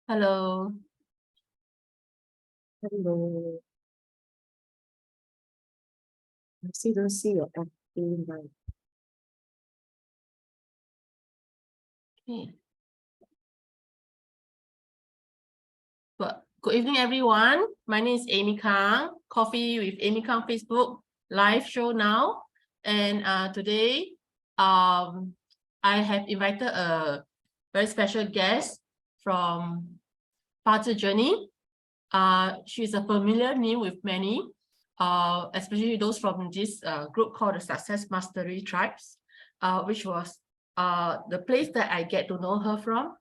Hello. Hello. I still don't see your acting right. Okay. Good evening, everyone. My name is Amy Kang, Coffee with Amy Kang Facebook live show now. And today, I have invited a very special guest from Bazi Journey. She's a familiar name with many, especially those from this group called the Success Mastery Tribes, which was the place that I get to know her from.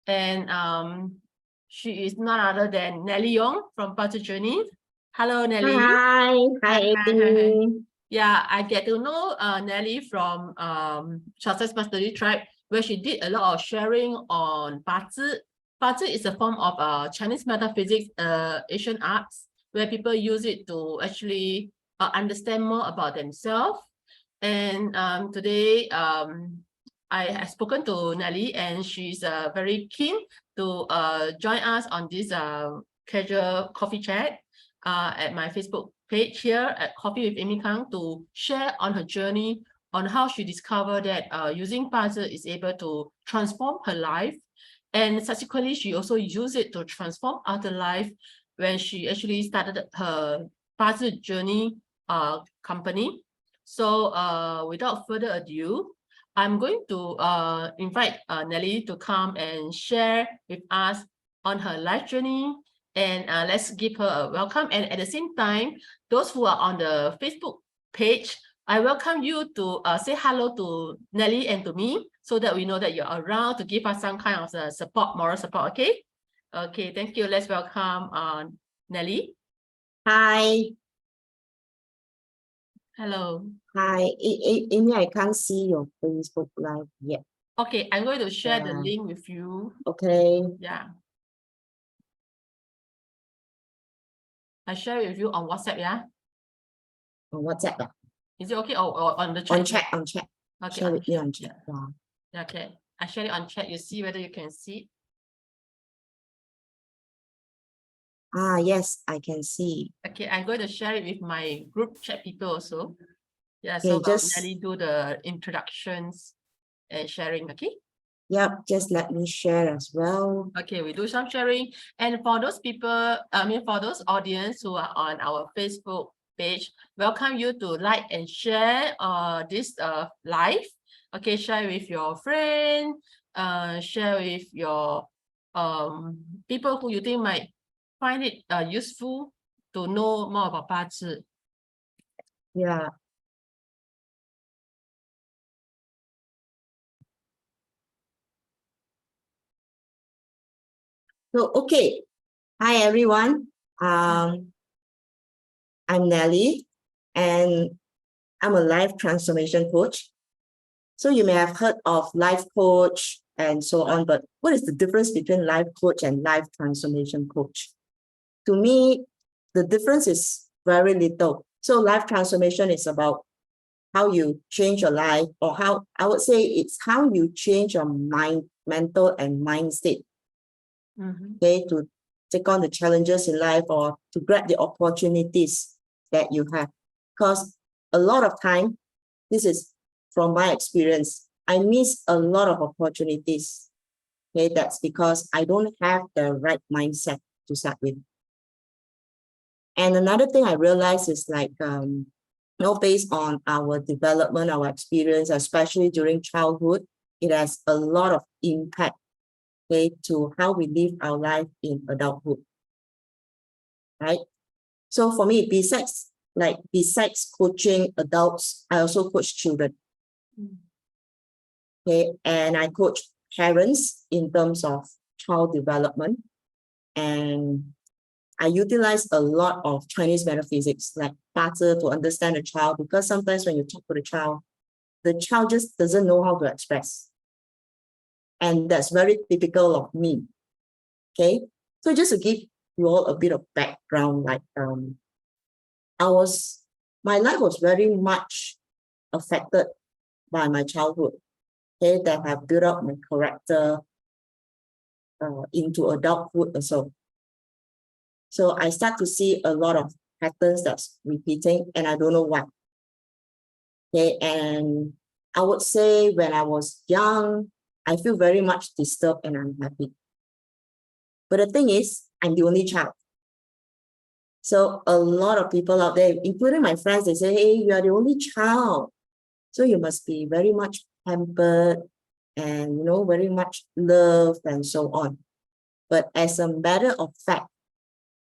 And she is none other than Nellie Yong from Bazi Journey. Hello, Nellie. Hi, Amy. Yeah, I get to know Nellie from Success Mastery Tribe, where she did a lot of sharing on Bazi. Bazi is a form of Chinese metaphysics, Asian arts, where people use it to actually understand more about themselves. And today, I have spoken to Nellie, and she's very keen to join us on this casual coffee chat at my Facebook page here at Coffee with Amy Kang to share on her journey on how she discovered that using Bazi is able to transform her life. And subsequently, she also used it to transform other life when she actually started her Bazi Journey company. So without further ado, I'm going to invite Nellie to come and share with us on her life journey. And let's give her a welcome. And at the same time, those who are on the Facebook page, I welcome you to say hello to Nellie and to me so that we know that you're around to give us some kind of support, moral support, okay? Okay, thank you. Let's welcome Nellie. Hi. Hello. Hi, Amy, I can't see your Facebook live yet. Okay, I'm going to share the link with you. Okay. Yeah. I share it with you on WhatsApp, yeah? On WhatsApp. Yeah. Is it okay? Or on the chat? On chat. Okay, share with me on chat. Yeah. Okay, I share it on chat. You see whether you can see. Yes, I can see. Okay, I'm going to share it with my group chat people also. Yeah, Okay, so just Nellie do the introductions and sharing, okay? Yep, just let me share as well. Okay, we do some sharing. And for those people, for those audience who are on our Facebook page, welcome you to like and share this live. Okay, share with your friend, share with your people who you think might find it useful to know more about Bazi. Yeah. So, okay. Hi, everyone. I'm Nellie, and I'm a life transformation coach. So you may have heard of life coach and so on, but what is the difference between life coach and life transformation coach? To me, the difference is very little. So life transformation is about how you change your life, or how I would say it's how you change your mind, mental and mind state. Okay, to take on the challenges in life or to grab the opportunities that you have. Because a lot of time, this is from my experience, I miss a lot of opportunities. Okay, that's because I don't have the right mindset to start with. And another thing I realized is like, based on our development, our experience, especially during childhood, it has a lot of impact, okay, to how we live our life in adulthood, right? So for me, besides coaching adults, I also coach children. Okay, and I coach parents in terms of child development, and I utilize a lot of Chinese metaphysics like Bazi to understand the child, because sometimes when you talk to the child just doesn't know how to express. And that's very typical of me. Okay, so just to give you all a bit of background, like my life was very much affected by my childhood. Okay, that have built up my character. into adulthood also. So I start to see a lot of patterns that's repeating, and I don't know why. Okay, and I would say when I was young, I feel very much disturbed and unhappy. But the thing is, I'm the only child. So a lot of people out there, including my friends, they say, hey, you are the only child. So you must be very much pampered and, you know, very much loved and so on. But as a matter of fact,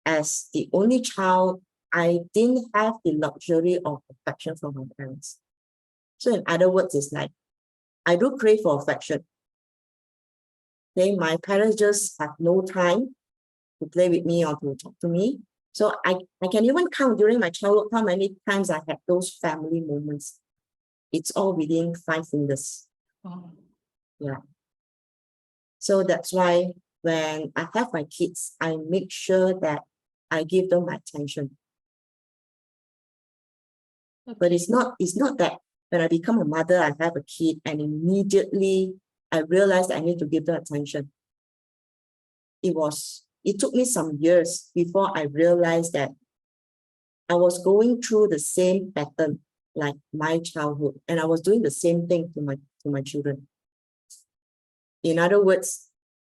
as the only child, I didn't have the luxury of affection from my parents. So in other words, it's like, I do crave for affection. Okay, my parents just have no time to play with me or to talk to me. So I can even count during my childhood how many times I had those family moments. It's all within 5 fingers. Oh. Yeah. So that's why when I have my kids, I make sure that I give them my attention. But it's not that when I become a mother, I have a kid and immediately I realized I need to give them attention. It took me some years before I realized that I was going through the same pattern like my childhood, and I was doing the same thing to my children. In other words,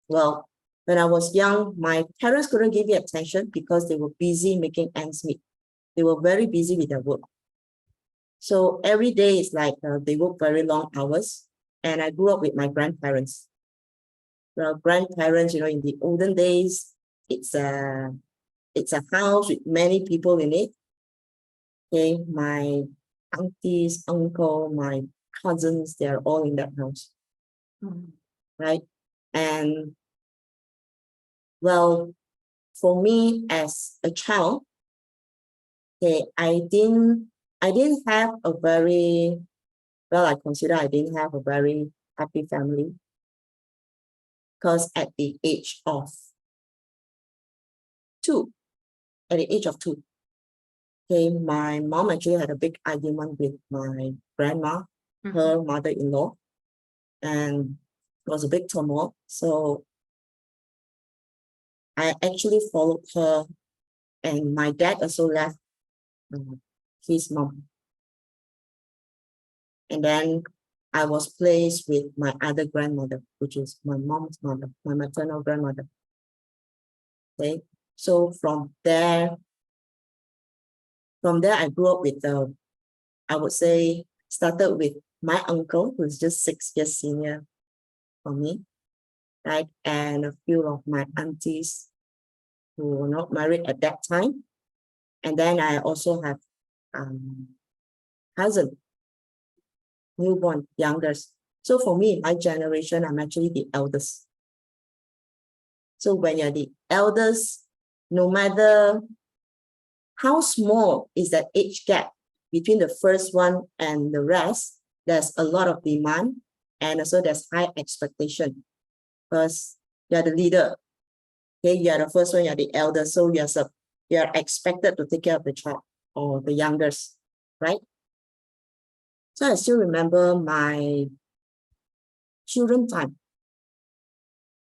well, when I was young, my parents couldn't give me attention because they were busy making ends meet. They were very busy with their work. So every day is like they work very long hours, and I grew up with my grandparents. Well, grandparents, you know, in the olden days, it's a house with many people in it. Okay, my aunties, uncle, my cousins, they're all in that house. Right? And well, for me as a child, okay, I didn't have a very, well, I consider I didn't have a very happy family. Because at the age of 2, okay, my mom actually had a big argument with my grandma, her mother-in-law, and it was a big turmoil. So I actually followed her, and my dad also left his mom. And then I was placed with my other grandmother, which is my mom's mother, my maternal grandmother. Okay, so from there I grew up with I would say started with my uncle, who's just 6 years senior from me, right? And a few of my aunties who were not married at that time. And then I also have cousin, newborn, youngest. So for me, my generation, I'm actually the eldest. So when you're the eldest, no matter how small is that age gap between the first one and the rest, there's a lot of demand, and also there's high expectation because you're the leader. Okay, you're the first one, you're the elder, so you're expected to take care of the child or the youngest, right? So I still remember my children time.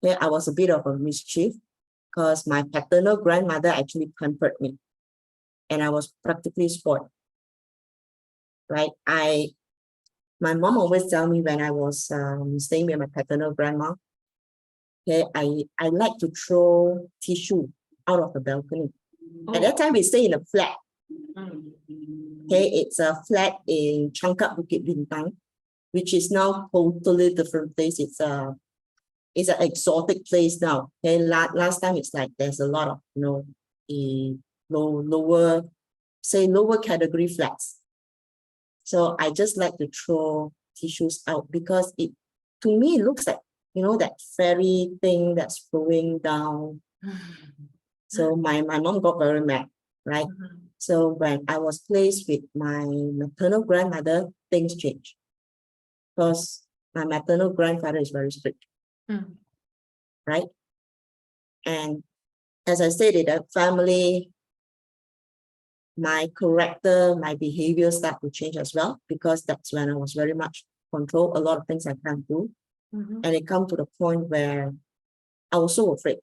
Okay, I was a bit of a mischief because my paternal grandmother actually pampered me, and I was practically spoiled. Right? My mom always tell me when I was staying with my paternal grandma, okay, I like to throw tissue out of the balcony. At that time, we stay in a flat. Okay, it's a flat in Changkat Bukit Bintang, which is now totally different place. It's an exotic place now. Okay, last time it's like there's a lot of lower category flats. So I just like to throw tissues out because to me it looks like that fairy thing that's flowing down. So my mom got very mad, right? So when I was placed with my maternal grandmother, things changed because my maternal grandfather is very strict, right? And as I said, in that family, my character, my behavior start to change as well, because that's when I was very much control. A lot of things I can't do. And it come to the point where I was so afraid.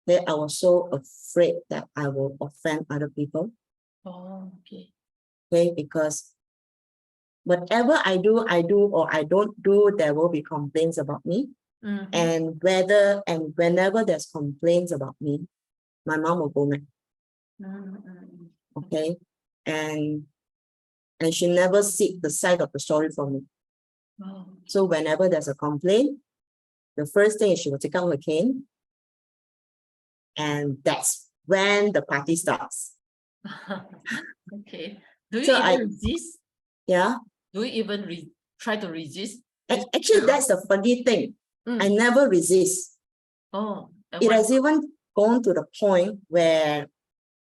Okay, I was so afraid that I will offend other people. Oh, okay. Okay, because whatever I do or I don't do, there will be complaints about me. Mhm. And whenever there's complaints about me, my mom will go mad. Mhm. Okay, and she never seek the side of the story from me. Oh, So whenever there's a complaint, the first thing is she will take out her cane, and that's when the party starts. okay. Do you So even I, resist? yeah, Do you even try to resist? actually that's the funny thing. I Mm. never resist. Oh, and It what? has even gone to the point where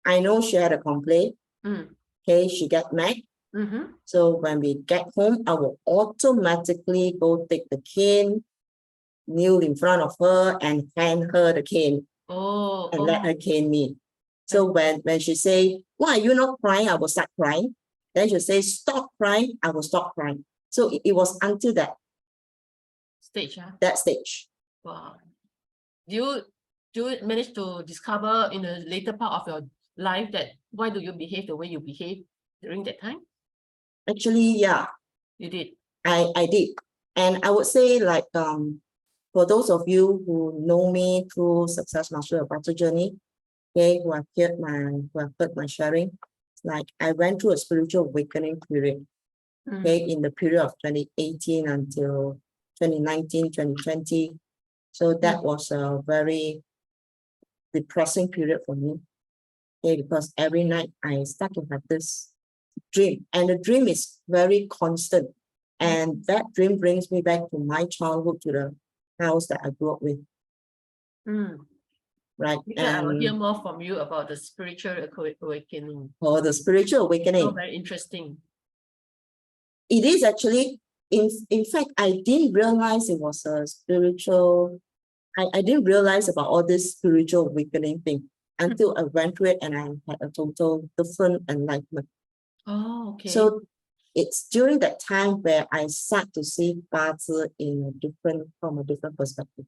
I know she had a complaint. Mm. Okay, she got mad. Mm-hmm. So when we get home, I will automatically go take the cane, kneel in front of her, and hand her the cane Oh, and let her cane me. So when she say, "Why are you not crying?" I will start crying. Then she'll say, "Stop crying." I will stop crying. So it was until stage, huh? that stage. Wow. Do you manage to discover in the later part of your life that why do you behave the way you behave during that time? Actually, yeah, You did. I did. And I would say, like, for those of you who know me through Success Master of Bazi Journey, okay, who have heard my sharing, like I went through a spiritual awakening period, okay, in the period of 2018 until 2019, 2020. So that was a very depressing period for me, okay, because every night I start to have this dream, and the dream is very constant. And that dream brings me back to my childhood, to the house that I grew up with, Mm. right? Later, I will hear And more from you about the spiritual awakening. for the spiritual Oh, awakening, very interesting. it is actually, in fact, I didn't realize it was a spiritual, I didn't realize about all this spiritual awakening thing until I went through it and I had a total different enlightenment. Oh, okay. So it's during that time where I start to see Bazi from a different perspective.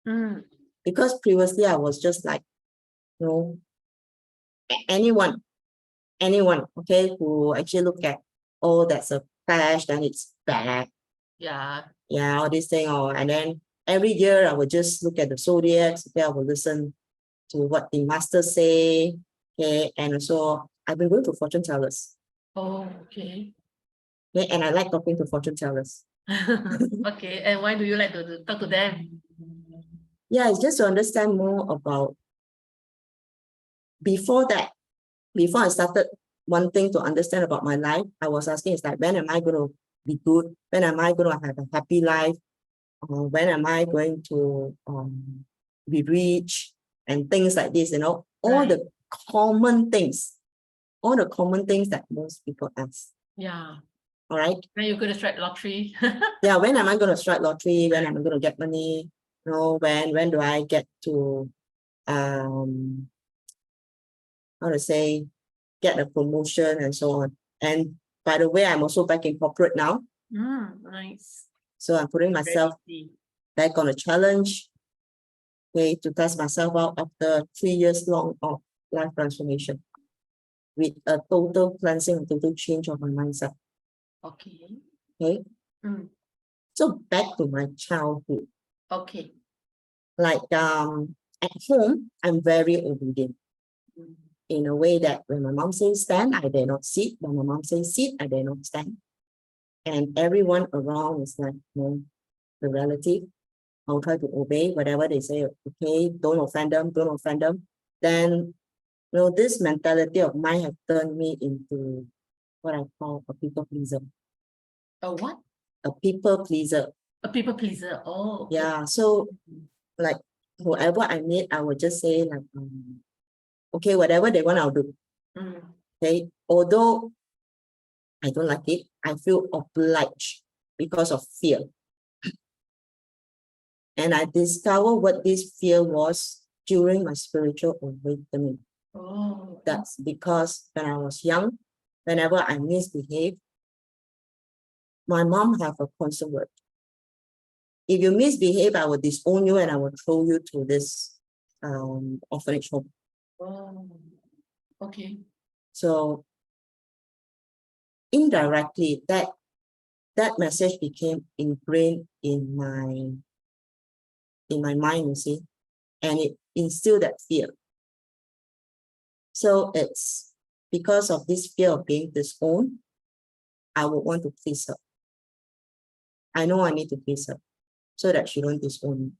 Mm. Because previously I was just like, you know, anyone, okay, who actually look at, oh, that's a flash, then it's bad. Yeah. Yeah, all this thing, and then every year I would just look at the zodiacs, okay, I will listen to what the masters say, okay, and also I've been going to fortune tellers. Oh, okay. Okay, and I like talking to fortune tellers. Okay, and why do you like to talk to them? Yeah, it's just to understand more about, before I started wanting to understand about my life, I was asking, it's like, when am I going to be good? When am I going to have a happy life? When am I going to be rich? And things like this, all Right. the common things, that most people ask. Yeah. All right. When you're going to strike lottery. Yeah, when am I going to strike lottery? When am I going to get money? When do I get to how to say, get a promotion and so on. And by the way, I'm also back in corporate now. Nice. So I'm putting myself back on a challenge, okay, to test myself out after 3 years long of life transformation, with a total cleansing, a total change of my mindset. Okay. Okay. Mm. So back to my childhood. Okay. Like at home, I'm very obedient. In a way that when my mom says stand, I dare not sit. When my mom says sit, I dare not stand. And everyone around is like, the relative. I'll try to obey whatever they say. Okay, don't offend them, don't offend them. Then, this mentality of mine have turned me into what I call a people pleaser. A what? A people pleaser. A people pleaser. Oh, okay. Yeah. So, like, whoever I meet, I will just say, like, okay, whatever they want, I'll do. Okay. Although I don't like it, I feel obliged because of fear. And I discovered what this fear was during my spiritual awakening. Oh. That's because when I was young, whenever I misbehaved, my mom have a constant word. if you misbehave, I will disown you and I will throw you to this orphanage home. Oh, okay. So indirectly, that message became ingrained in my mind, you see, and it instilled that fear. So it's because of this fear of being disowned, I would want to please her. I know I need to please her so that she don't disown me.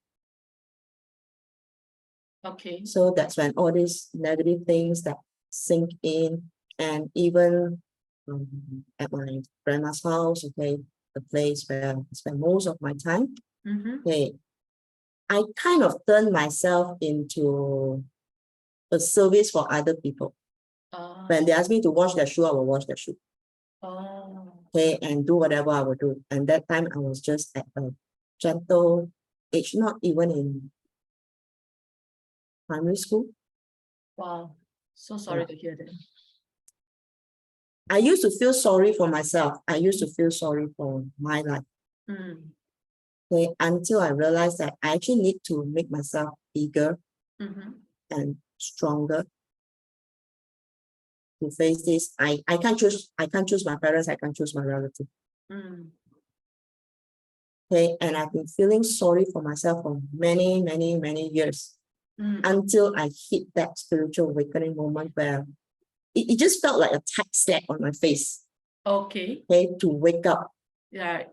Okay. So that's when all these negative things that sink in, and even at my grandma's house, okay, the place where I spend most of my time, okay, I kind of turned myself into a service for other people. When they ask me to wash their shoe, I will wash their shoe. Okay, and do whatever I will do. And that time I was just at a gentle age, not even in primary school. Wow. So sorry to hear that. I used to feel sorry for myself. I used to feel sorry for my life. Okay, until I realized that I actually need to make myself bigger and stronger to face this. I can't choose my parents, I can't choose my relative. Okay, and I've been feeling sorry for myself for many, many, many years until I hit that spiritual awakening moment where it just felt like a tight slap on my face. Okay. Okay, to wake up. Yeah.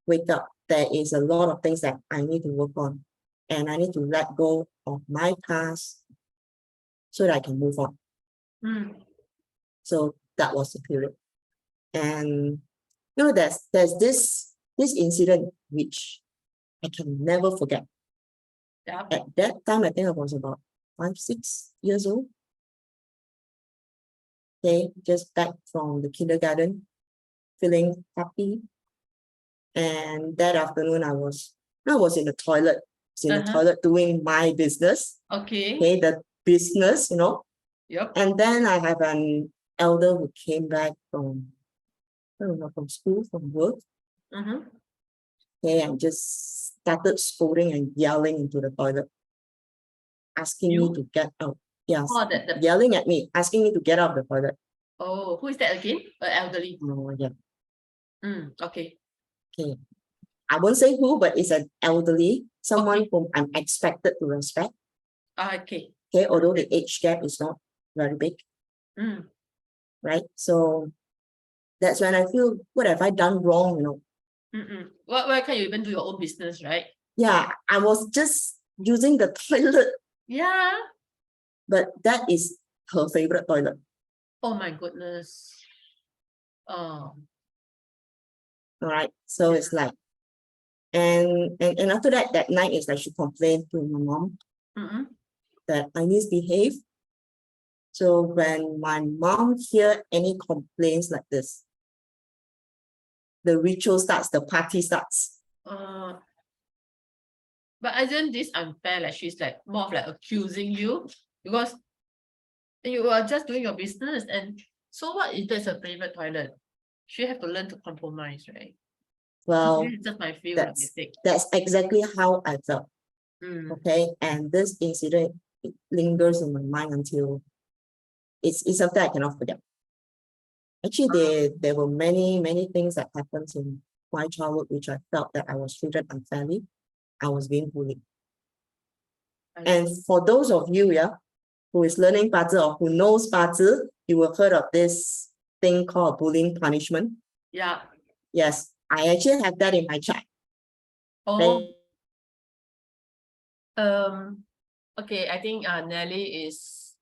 Wake up. There is a lot of things that I need to work on, and I need to let go of my past so that I can move on. So that was the period. And you know, there's this incident which I can never forget. Yeah. At that time, I think I was about 5, 6 years old. Okay, just back from the kindergarten, feeling happy. And that afternoon, I was in the toilet. In the toilet doing my business. Okay. Okay, the business, you know. Yep. And then I have an elder who came back from, I don't know, from school, from work. Okay, and just started scolding and yelling into the toilet, asking me to get out. Yes, yelling at me, asking me to get out of the toilet. Oh, who is that again? Elderly. Oh, yeah. Okay. Okay. I won't say who, but it's an elderly, someone whom I'm expected to respect. Okay. Okay, although the age gap is not very big. Right? So that's when I feel, what have I done wrong, you know? Why can't you even do your own business, right? Yeah, I was just using the toilet. Yeah. But that is her favorite toilet. Oh my goodness. All right. So it's like, and after that night is like she complained to my mom that I misbehave. So when my mom hear any complaints like this, the ritual starts, the party starts. But isn't this unfair? Like she's like more of like accusing you because you are just doing your business, and so what if that's her favorite toilet? She have to learn to compromise, right? Well, Just my feel that's exactly how I felt. Okay, and this incident, it lingers in my mind until it's something I cannot forget. Actually, there were many things that happened in my childhood which I felt that I was treated unfairly. I was being bullied. And for those of you, who is learning Bazi or who knows Bazi, you will have heard of this thing called bullying punishment. Yeah. Yes, I actually have that in my chat. Oh. Okay, I think Nellie is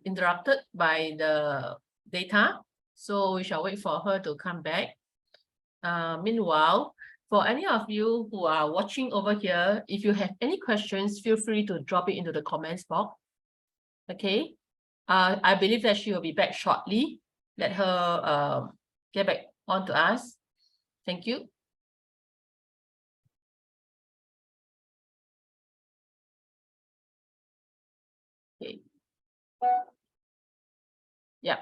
interrupted by the data, so we shall wait for her to come back. Meanwhile, for any of you who are watching over here, if you have any questions, feel free to drop it into the comments box. Okay. I believe that she will be back shortly. Let her get back on to us. Thank you. Okay. Yeah,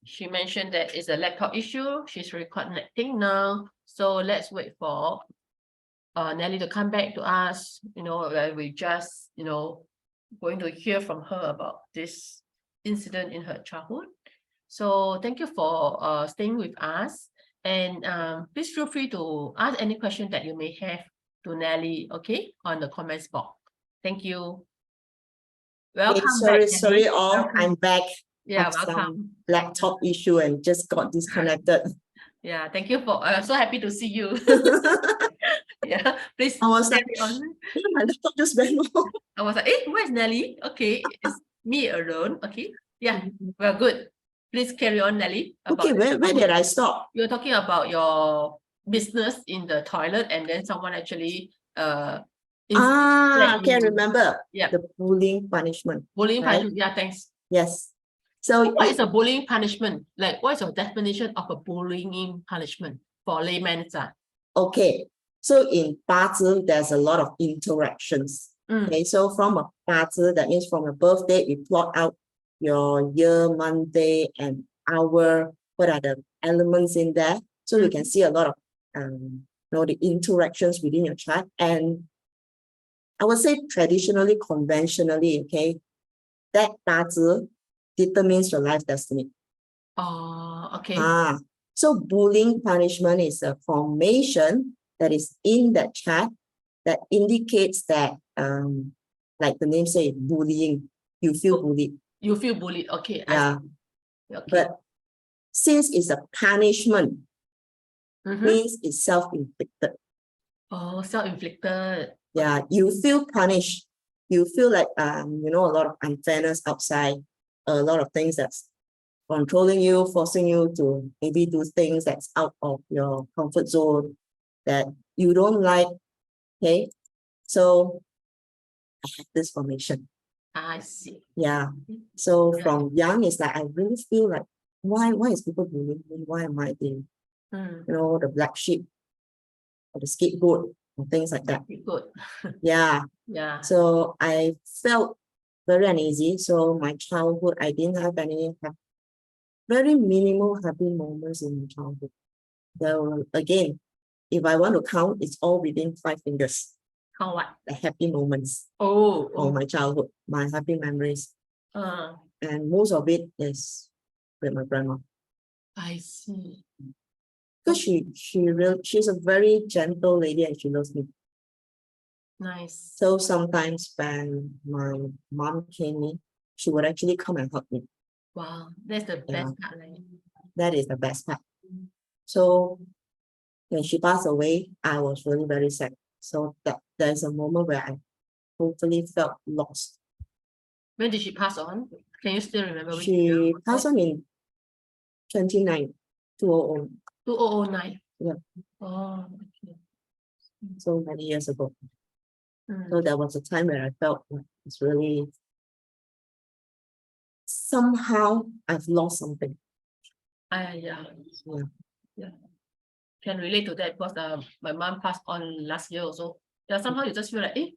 she mentioned that it's a laptop issue. She's reconnecting now. So let's wait for Nellie to come back to us, where we just, going to hear from her about this incident in her childhood. So thank you for staying with us. And please feel free to ask any question that you may have to Nellie, okay, on the comments box. Thank you. Welcome sorry, back, sorry Nellie. all. Welcome. I'm back. Yeah, Have some welcome. laptop issue and just got disconnected. Yeah, thank you for so happy to see you. Yeah, please I was like, carry on. my laptop just went off. I was like, where's Nellie? Okay, it's me alone. Okay, yeah, well, good. Please carry on, Nellie. Okay, where did I stop? You're talking about your business in the toilet, and then someone actually I remember. Yeah. The bullying punishment. Bullying right? punishment. Yeah, thanks. Yes. So What is a bullying punishment? Like, what is your definition of a bullying punishment for laymen? okay. So in Bazi, there's a lot of interactions. Okay, so from a Bazi, that means from a birthday, we plot out your year, month, day, and hour. What are the elements in there? So you can see a lot of the interactions within your chart. And I would say traditionally, conventionally, okay, that Bazi determines your life destiny. Oh, okay. So bullying punishment is a formation that is in that chart that indicates that, like the name says, bullying. You feel bullied. You feel bullied. Okay. Yeah. Okay. But since it's a punishment, means it's self-inflicted. Oh, self-inflicted. Yeah, you feel punished. You feel like a lot of unfairness outside, a lot of things that's controlling you, forcing you to maybe do things that's out of your comfort zone that you don't like. Okay, so I have this formation. I see. Yeah. So from young, it's like I really feel like why is people bullying me? Why am I the the black sheep or the scapegoat and things like that? Good. Yeah. Yeah. So I felt very uneasy. So my childhood, I didn't have any very minimal happy moments in my childhood. There were, again, if I want to count, it's all within 5 fingers. Count what? The happy moments of my childhood, my happy memories. And most of it is with my grandma. I see. Because she's a very gentle lady and she loves me. Nice. So sometimes when my mom came in, she would actually come and hug me. Wow, that's the best part. That is the best part. So when she passed away, I was really very sad. So there's a moment where I totally felt lost. When did she pass on? Can you still remember? She passed on in 2009. 2009. Yeah. Oh, okay. So many years ago. So there was a time where I felt like it's really somehow I've lost something. Yeah. Can relate to that because my mom passed on last year also. Yeah, somehow you just feel like,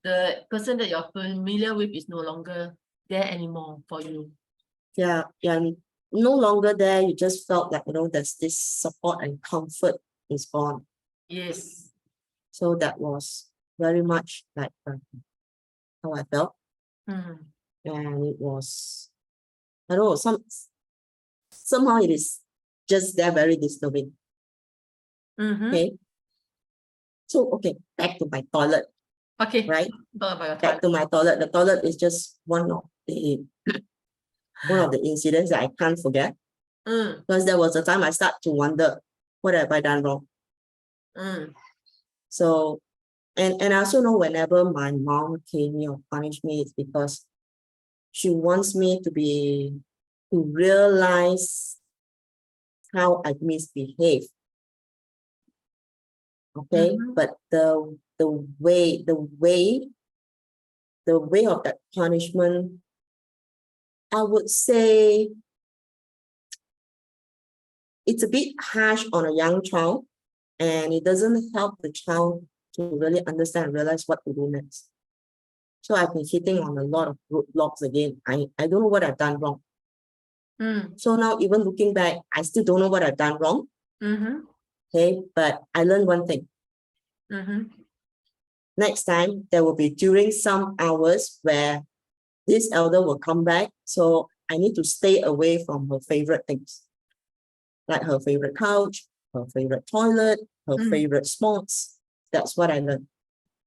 the person that you're familiar with is no longer there anymore for you. Yeah, no longer there. You just felt like, there's this support and comfort is gone. Yes. So that was very much like how I felt. And it was, I don't know, somehow it is just there, very disturbing. Okay. So, back to my toilet. Okay. Right? Back to my toilet. The toilet is just one of the incidents that I can't forget. Because there was a time I start to wonder, what have I done wrong? So, and I also know whenever my mom came here or punished me, it's because she wants me to realize how I misbehave. Okay, but the way of that punishment, I would say it's a bit harsh on a young child, and it doesn't help the child to really understand and realize what to do next. So I've been hitting on a lot of roadblocks again. I don't know what I've done wrong. So now, even looking back, I still don't know what I've done wrong. Okay, but I learned one thing. next time there will be during some hours where this elder will come back. So I need to stay away from her favorite things, like her favorite couch, her favorite toilet, her favorite sports. That's what I learned.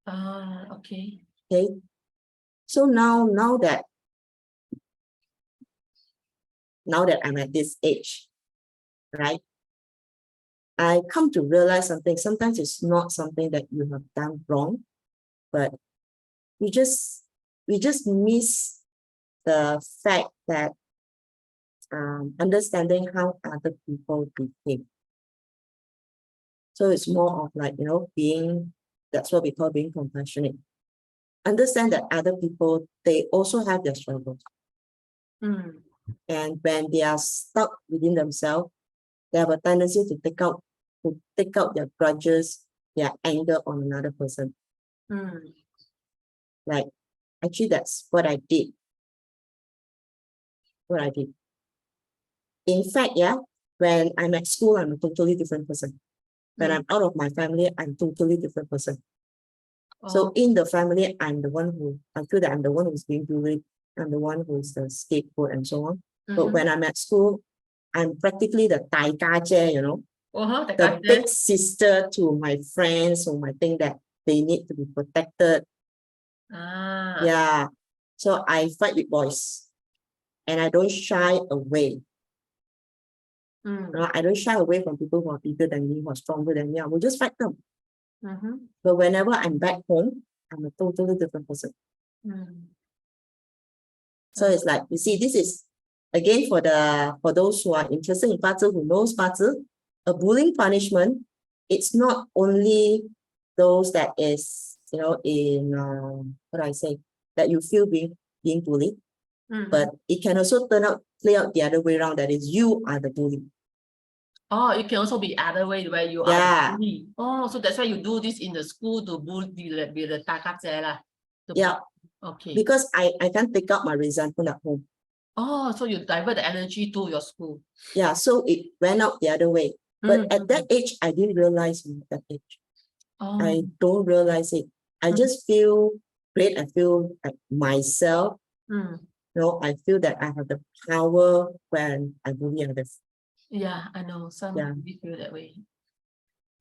Okay. Okay. So now that I'm at this age, right? I come to realize something. Sometimes it's not something that you have done wrong, but we just miss the fact that understanding how other people behave. So it's more of like, that's what we call being compassionate. Understand that other people, they also have their struggles. And when they are stuck within themselves, they have a tendency to take out their grudges, their anger on another person. Like, actually, that's what I did. In fact, when I'm at school, I'm a totally different person. When I'm out of my family, I'm a totally different person. So in the family, I feel that I'm the one who's being bullied. I'm the one who's the scapegoat and so on. But when I'm at school, I'm practically the 大家姐, the big sister to my friends whom I think that they need to be protected. Yeah. So I fight with boys and I don't shy away. I don't shy away from people who are bigger than me, who are stronger than me. I will just fight them. But whenever I'm back home, I'm a totally different person. So it's like, you see, this is again for those who are interested in Bazi, who knows Bazi, a bullying punishment. It's not only those that is, in what do I say, that you feel being bullied, but it can also play out the other way around. That is, you are the bully. It can also be other way where you are the bully. So that's why you do this in the school to bully the 大家姐啦. Yeah. Okay. Because I can't take out my resentment at home. So you divert the energy to your school. Yeah, so it went out the other way. But at that age, I didn't realize at that age. I don't realize it. I just feel great. I feel like myself. I feel that I have the power when I bully others. Yeah, I know. Some people feel that way.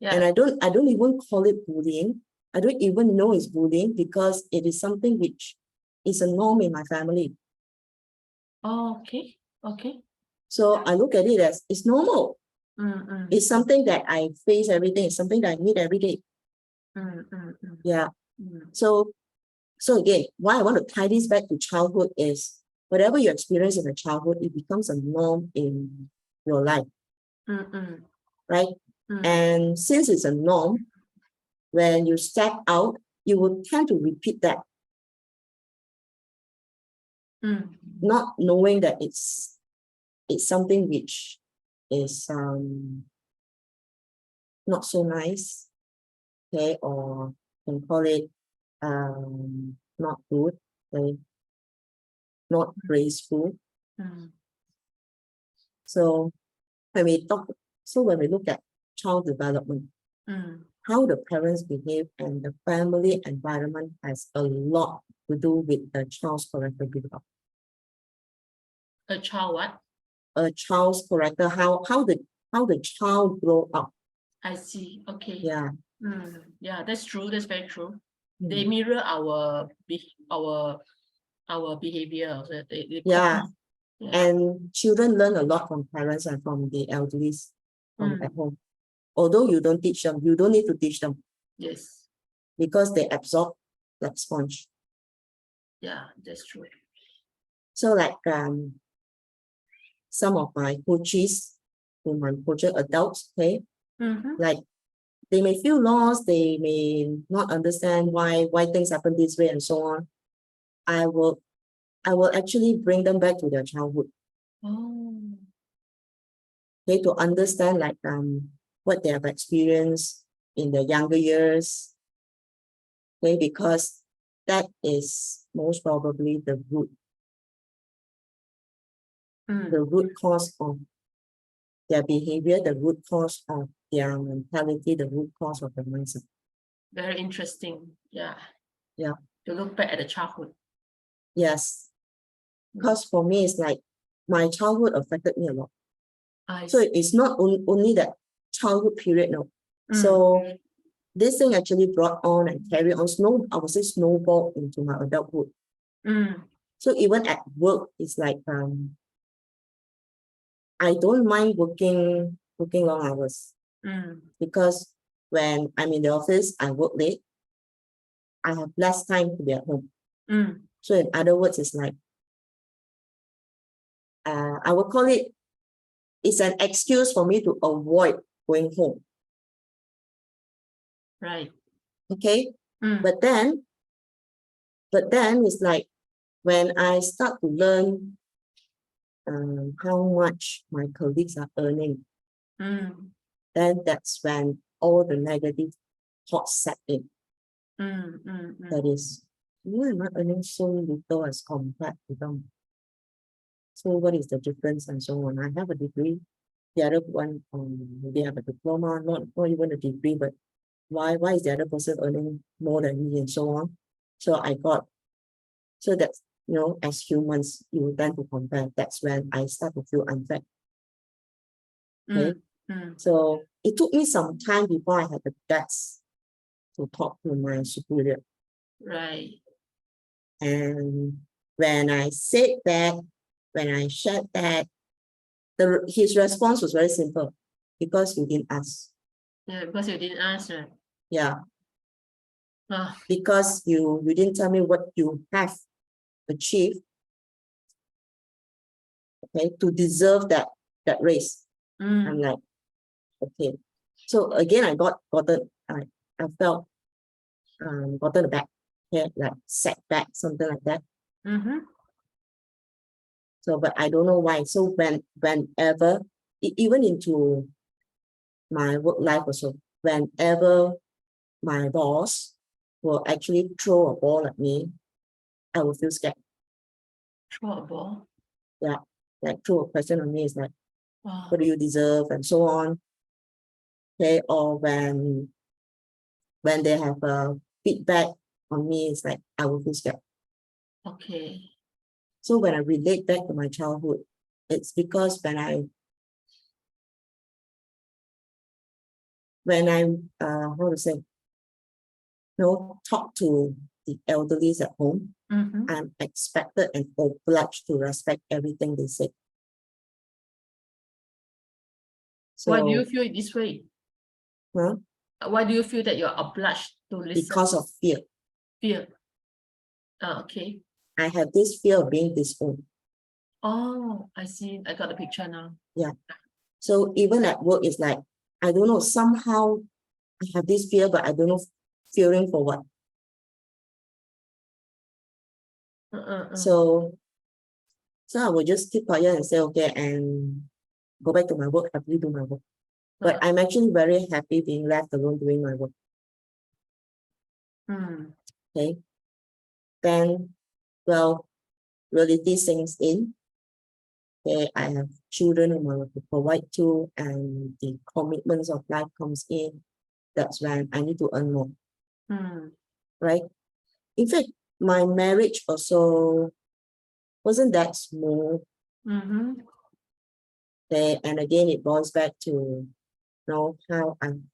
Yeah. And I don't even call it bullying. I don't even know it's bullying because it is something which is a norm in my family. Okay. So I look at it as it's normal. It's something that I face every day. It's something that I meet every day. Yeah. So again, why I want to tie this back to childhood is whatever you experience in a childhood, it becomes a norm in your life. Right? And since it's a norm, when you step out, you will tend to repeat that. Not knowing that it's something which is not so nice, okay, or you can call it not good, okay, not graceful. So when we look at child development, how the parents behave and the family environment has a lot to do with the child's character build-up. A child what? A child's character, how the child grow up. I see. Okay. Yeah. Yeah, that's true. That's very true. They mirror our behavior. So they yeah. And children learn a lot from parents and from the elderly at home. Although you don't teach them, you don't need to teach them. Yes. Because they absorb like sponge. Yeah, that's true. So like some of my coaches, whom I'm coaching adults, okay, like they may feel lost, they may not understand why things happen this way and so on. I will actually bring them back to their childhood. Okay, to understand like what they have experienced in their younger years. Okay, because that is most probably the root cause of their behavior, the root cause of their mentality, the root cause of the mindset. Very interesting. Yeah. Yeah. To look back at the childhood. Yes. Because for me, it's like my childhood affected me a lot. So see. it's not only that childhood period, no. So this thing actually brought on and carried on, I would say snowballed into my adulthood. So even at work, it's like I don't mind working long hours because when I'm in the office, I work late. I have less time to be at home. So in other words, it's like I would call it's an excuse for me to avoid going home. Right. Okay. But then it's like when I start to learn how much my colleagues are earning, then that's when all the negative thoughts set in. That is, why am I earning so little as compared to them? So what is the difference and so on? I have a degree. The other one maybe have a diploma, not even a degree, but why is the other person earning more than me and so on? So that's, as humans, you tend to compare. That's when I start to feel unfair. Okay. So it took me some time before I had the guts to talk to my superior. Right. And when I said that, when I shared that, his response was very simple, because you didn't ask. Yeah, because you didn't answer. Yeah. Because you didn't tell me what you have achieved, okay, to deserve that raise. I'm like, okay. So again, I felt gotten back, okay, like set back, something like that. So, but I don't know why. So whenever, even into my work life also, whenever my boss will actually throw a ball at me, I will feel scared. Throw a ball? Yeah, like throw a question on me is like, what do you deserve, and so on. Okay, or when they have a feedback on me, it's like I will feel scared. Okay. So when I relate back to my childhood, it's because when I how to say, talk to the elderlies at home, I'm expected and obliged to respect everything they say. So, why do you feel it this way? huh? Why do you feel that you're obliged to listen? Because of fear. Fear. Okay. I have this fear of being disowned. Oh, I see. I got the picture now. Yeah. So even at work, it's like, I don't know, somehow I have this fear, but I don't know, fearing for what. So I will just keep quiet and say, okay, and go back to my work, happily do my work. But I'm actually very happy being left alone doing my work. Okay. Then, well, reality sinks in. Okay, I have children whom I have to provide to, and the commitments of life comes in. That's when I need to earn more. Right? In fact, my marriage also wasn't that smooth. Okay, and again, it boils back to how I'm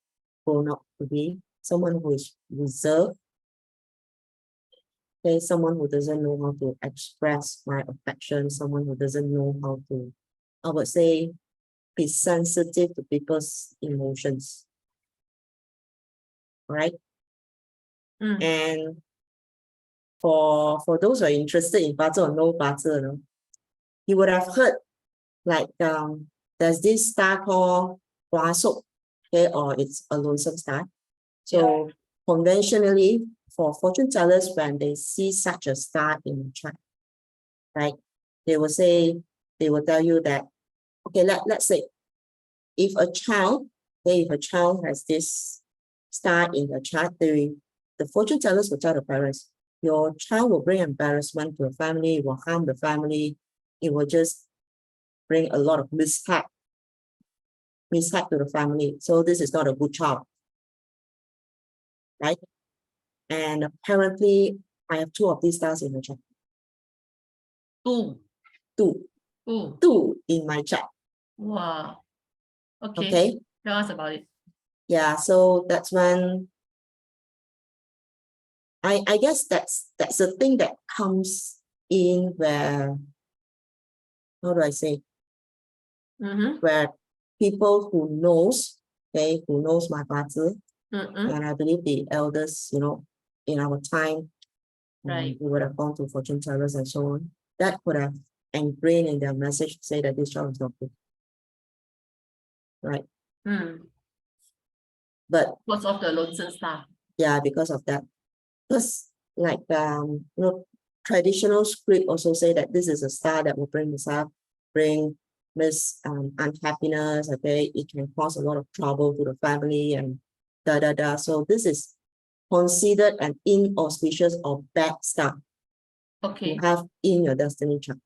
grown up to be someone who is reserved. Okay, someone who doesn't know how to express my affection, someone who doesn't know how to, I would say, be sensitive to people's emotions. Right? And for those who are interested in Bazi or no Bazi, you would have heard like there's this star called Hua Sok, okay, or it's a lonesome star. So conventionally, for fortune tellers, when they see such a star in a chart, right, they will tell you that, okay, let's say if a child has this star in the chart, the fortune tellers will tell the parents, your child will bring embarrassment to the family, it will harm the family, it will just bring a lot of mishap to the family. So this is not a good child. Right? And apparently, I have 2 of these stars in my chart. Two. Two. Two. 2 in my chart. Wow. Okay. Okay. Tell us about it. Yeah. So that's when I guess that's the thing that comes in where, how do I say, where people who knows my Bazi, and I believe the elders, in our time, Right. we would have gone to fortune tellers and so on, that could have ingrained in their message to say that this job is not good. Right. But Because of the lonesome star. yeah, because of that. Because like traditional script also say that this is a star that will bring this up, bring this unhappiness, okay, it can cause a lot of trouble to the family and da. So this is considered an inauspicious or bad star Okay. to have in your destiny chart.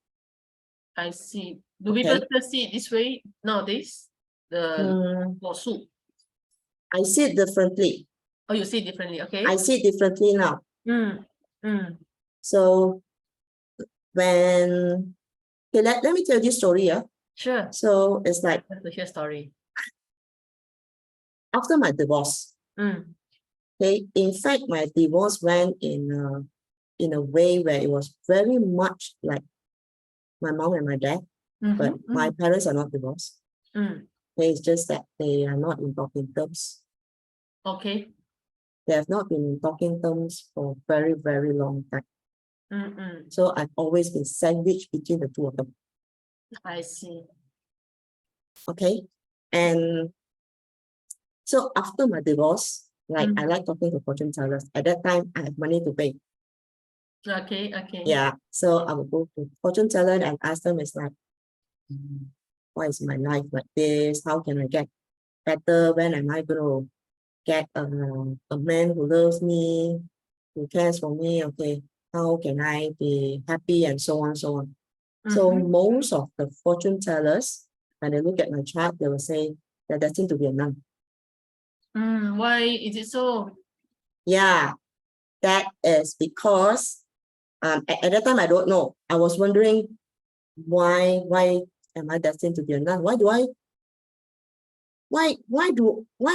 I see. Do people still see it this way nowadays? The lawsuit. I see it differently. Oh, you see it differently, okay? I see it differently now. So when let me tell you this story, yeah. Sure. So it's like Let's hear story. After my divorce. Okay, in fact, my divorce went in a way where it was very much like my mom and my dad, but my parents are not divorced. Okay, it's just that they are not in talking terms. Okay. They have not been in talking terms for a very, very long time. So I've always been sandwiched between the 2 of them. I see. Okay, and so after my divorce, like I like talking to fortune tellers. At that time, I have money to pay. Okay. Yeah, so I would go to fortune teller and ask them, it's like, why is my life like this? How can I get better? When am I going to get a man who loves me, who cares for me? Okay, how can I be happy and so on, so on. So most of the fortune tellers, when they look at my chart, they will say they're destined to be a nun. Why is it so? Yeah, that is because at that time I don't know. I was wondering why am I destined to be a nun? Why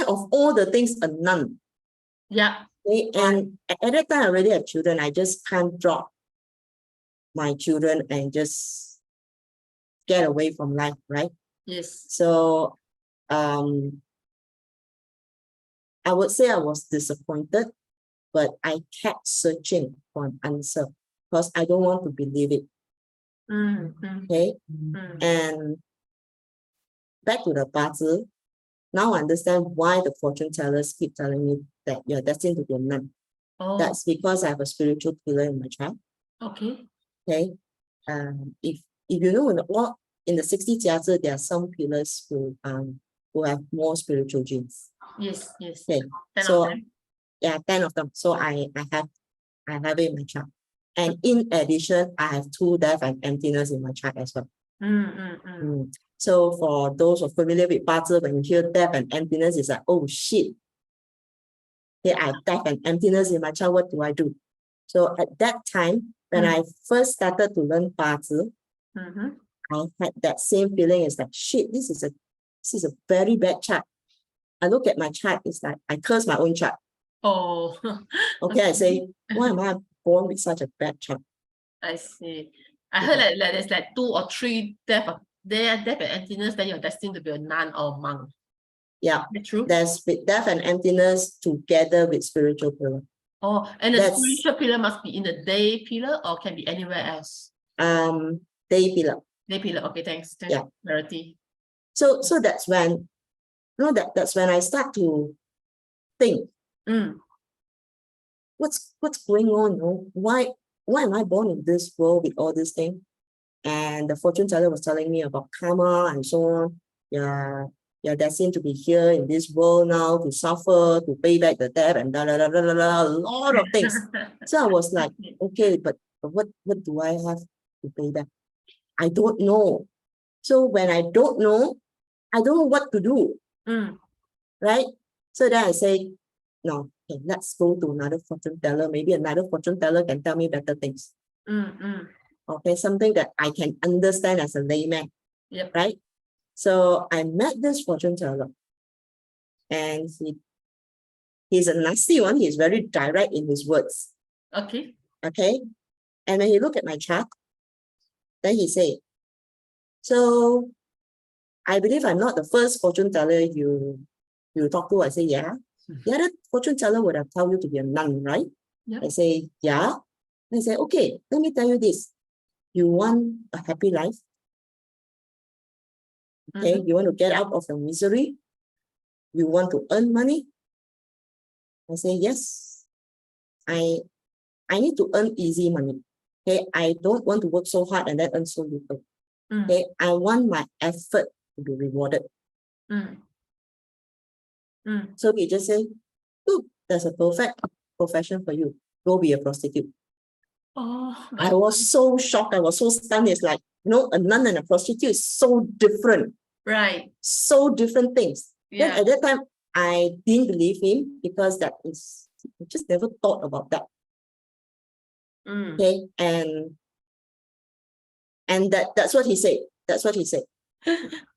of all the things a nun? Yeah. Okay? And at that time I already have children. I just can't drop my children and just get away from life, right? Yes. So I would say I was disappointed, but I kept searching for an answer because I don't want to believe it. Okay. And back to the Bazi, now I understand why the fortune tellers keep telling me that you're destined to be a nun. That's because I have a spiritual pillar in my chart. Okay. Okay. If you know in the 60 jiazi, there are some pillars who have more spiritual genes. Yes. Okay. 10 so of them. yeah, 10 of them. So I have it in my chart. And in addition, I have 2 death and emptiness in my chart as well. So for those who are familiar with Bazi, when you hear death and emptiness, it's like, oh shit. Okay, I have death and emptiness in my chart. What do I do? So at that time, when I first started to learn Bazi, I had that same feeling. It's like, shit, this is a very bad chart. I look at my chart, it's like I curse my own chart. Oh. Okay, I say, why am I born with such a bad chart? I see. I heard like there's like 2 or 3 death and emptiness, then you're destined to be a nun or monk. Yeah. Is it true? There's with death and emptiness together with spiritual pillar. Oh, and the spiritual pillar must be in the day pillar or can be anywhere else? Day pillar. Day pillar. Okay, thanks. Yeah. Clarity. So that's when, that's when I start to think, what's going on? Why am I born in this world with all these things? And the fortune teller was telling me about karma and so on. You're destined to be here in this world now to suffer, to pay back the debt, and a lot of things. So I was like, okay, but what do I have to pay back? I don't know. So when I don't know what to do. Right? So then I say, no, okay, let's go to another fortune teller. Maybe another fortune teller can tell me better things. Okay, something that I can understand as a layman. Yep. Right? So I met this fortune teller, and he's a nasty one. He's very direct in his words. Okay. Okay. And when he looked at my chart, then he said, so I believe I'm not the first fortune teller you talk to. I say, yeah. The other fortune teller would have told you to be a nun, right? Yep. I say, yeah. I say, okay, let me tell you this. You want a happy life? Okay, you want to get out of the misery? You want to earn money? I say, yes. I need to earn easy money. Okay, I don't want to work so hard and then earn so little. Okay, I want my effort to be rewarded. So he just said, look, there's a perfect profession for you. Go be a prostitute. Oh, I was so shocked. I was so stunned. It's like, a nun and a prostitute is so different. right. So different things. Then Yeah. at that time, I didn't believe him because I just never thought about that. Okay, and that's what he said. That's what he said.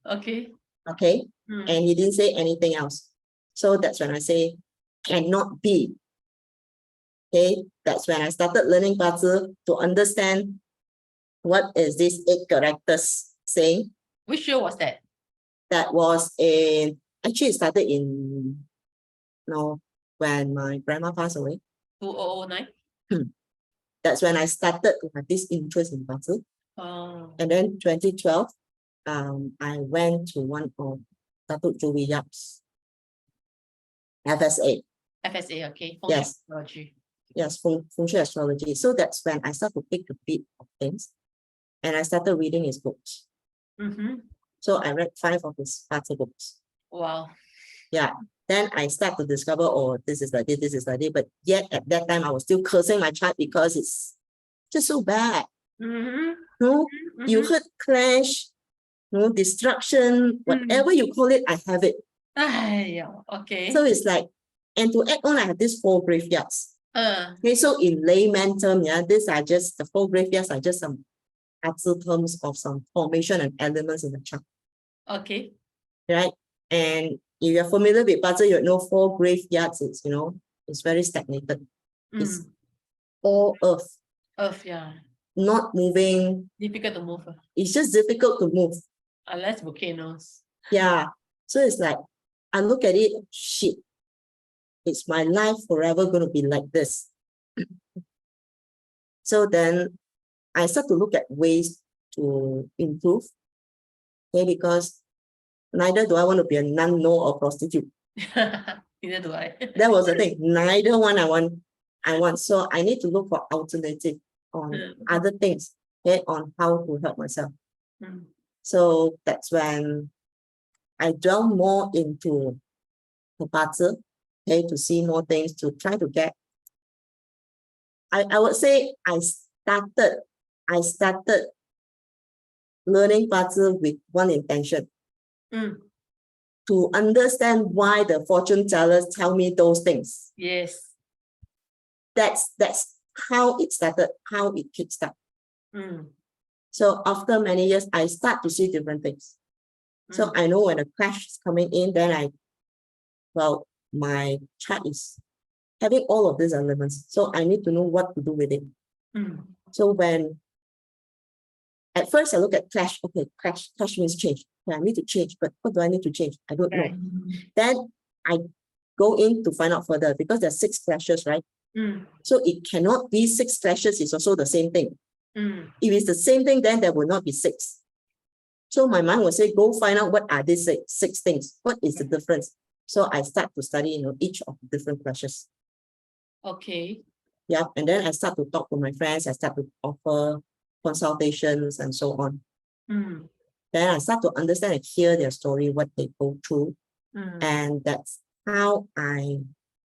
Okay. Okay, and he didn't say anything else. So that's when I say, cannot be. Okay, that's when I started learning Bazi to understand what is this 8 characters saying. Which year was that? That was actually it started in, when my grandma passed away. 2009? That's when I started to have this interest in Bazi. Oh. And then 2012, I went to one of Datuk Joey Yap's FSA. FSA, okay. Feng Yes. Shui Astrology. Yes, Feng Shui astrology. So that's when I started to pick a bit of things, and I started reading his books. So I read 5 of his Bazi books. Wow. Yeah. Then I start to discover, oh, this is like this is like this. But yet at that time, I was still cursing my chart because it's just so bad. No, you heard clash, destruction, whatever you call it, I have it. Okay. So it's like, and to add on, I have these 4 graveyards. Okay, so in layman term, these are just the 4 graveyards are just some Bazi terms of some formation and elements in the chart. Okay. Right? And if you're familiar with Bazi, you know 4 graveyards, it's very stagnated. It's all earth. Earth, yeah. Not moving. Difficult to move. It's just difficult to move. Unless volcanoes. Yeah. So it's like, I look at it, shit. It's my life forever going to be like this. So then I start to look at ways to improve. Okay, because neither do I want to be a nun nor a prostitute. Neither do I. That was the thing. Neither one I want. So I need to look for alternative on other things, okay, on how to help myself. So that's when I delve more into the Bazi, okay, to see more things, to try to get. I would say I started learning Bazi with one intention. To understand why the fortune tellers tell me those things. Yes. That's how it started, how it kickstarted. So after many years, I start to see different things. So I know when a crash is coming in, then my chart is having all of these elements. So I need to know what to do with it. So at first I look at clash, okay, clash means change. Okay, I need to change, but what do I need to change? I don't know. Then I go in to find out further because there's 6 clashes, right? So it cannot be 6 clashes, it's also the same thing. If it's the same thing, then there will not be 6. So my mind will say, go find out what are these 6 things. What is the difference? So I start to study, each of the different clashes. Okay. Yeah, and then I start to talk to my friends. I start to offer consultations and so on. Then I start to understand and hear their story, what they go through. And that's how I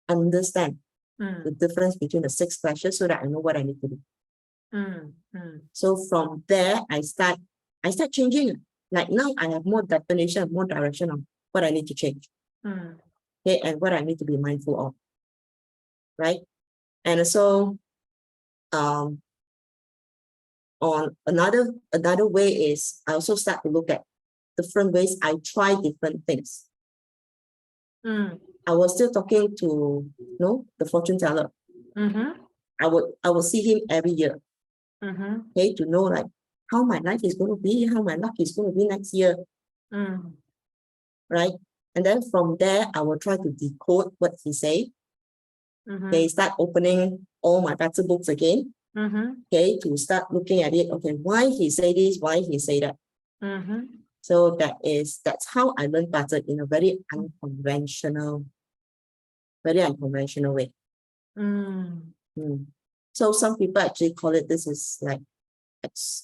understand the difference between the 6 clashes so that I know what I need to do. So from there, I start changing. Like now I have more definition, more direction on what I need to change. Okay, and what I need to be mindful of. right? And so on another way is I also start to look at different ways. I try different things. I was still talking to the fortune teller. I would see him every year. Okay, to know like how my life is going to be, how my luck is going to be next year. Right? And then from there, I will try to decode what he say. Okay, start opening all my Bazi books again. Okay, to start looking at it. Okay, why he say this, why he say that. So that's how I learned Bazi in a very unconventional way. So some people actually call it, this is like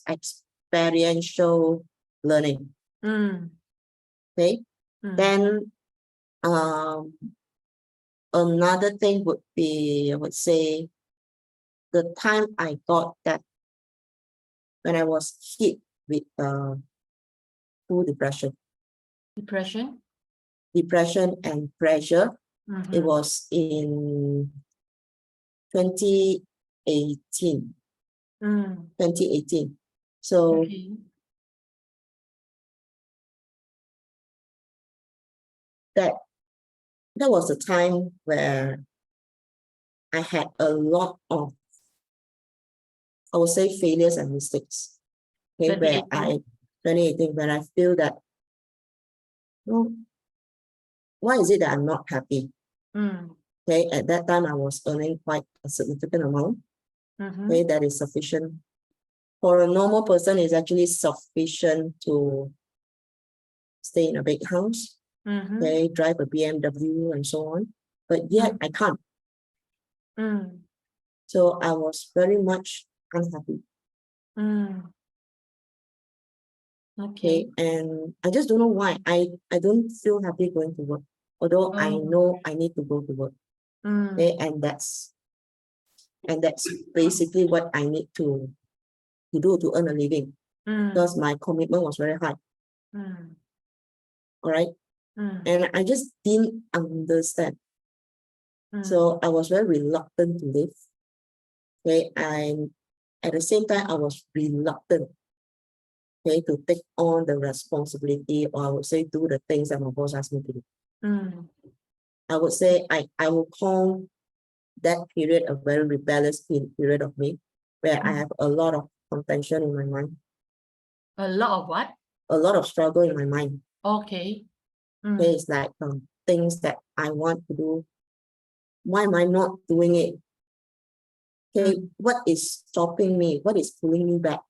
experiential learning. Okay. Then another thing would be, I would say, the time I got that when I was hit with full depression and pressure. It was in 2018. 2018. So that was the time where I had a lot of, I would say, failures and mistakes. Okay, where 2018, when I feel that, why is it that I'm not happy? Okay, at that time I was earning quite a significant amount. Okay, that is sufficient for a normal person. Is actually sufficient to stay in a big house. Okay, drive a BMW and so on. But yet I can't. So I was very much unhappy. Okay, and I just don't know why. I don't feel happy going to work, although I know I need to go to work. Okay, and that's basically what I need to do to earn a living, because my commitment was very high. All right. And I just didn't understand. So I was very reluctant to live. Okay, and at the same time I was reluctant, okay, to take on the responsibility, or I would say do the things that my boss asked me to do. I would say I will call that period a very rebellious period of me, where I have a lot of contention in my mind. A lot of what? A lot of struggle in my mind. Okay. Okay, it's like things that I want to do. Why am I not doing it? Okay, what is stopping me? What is pulling me back?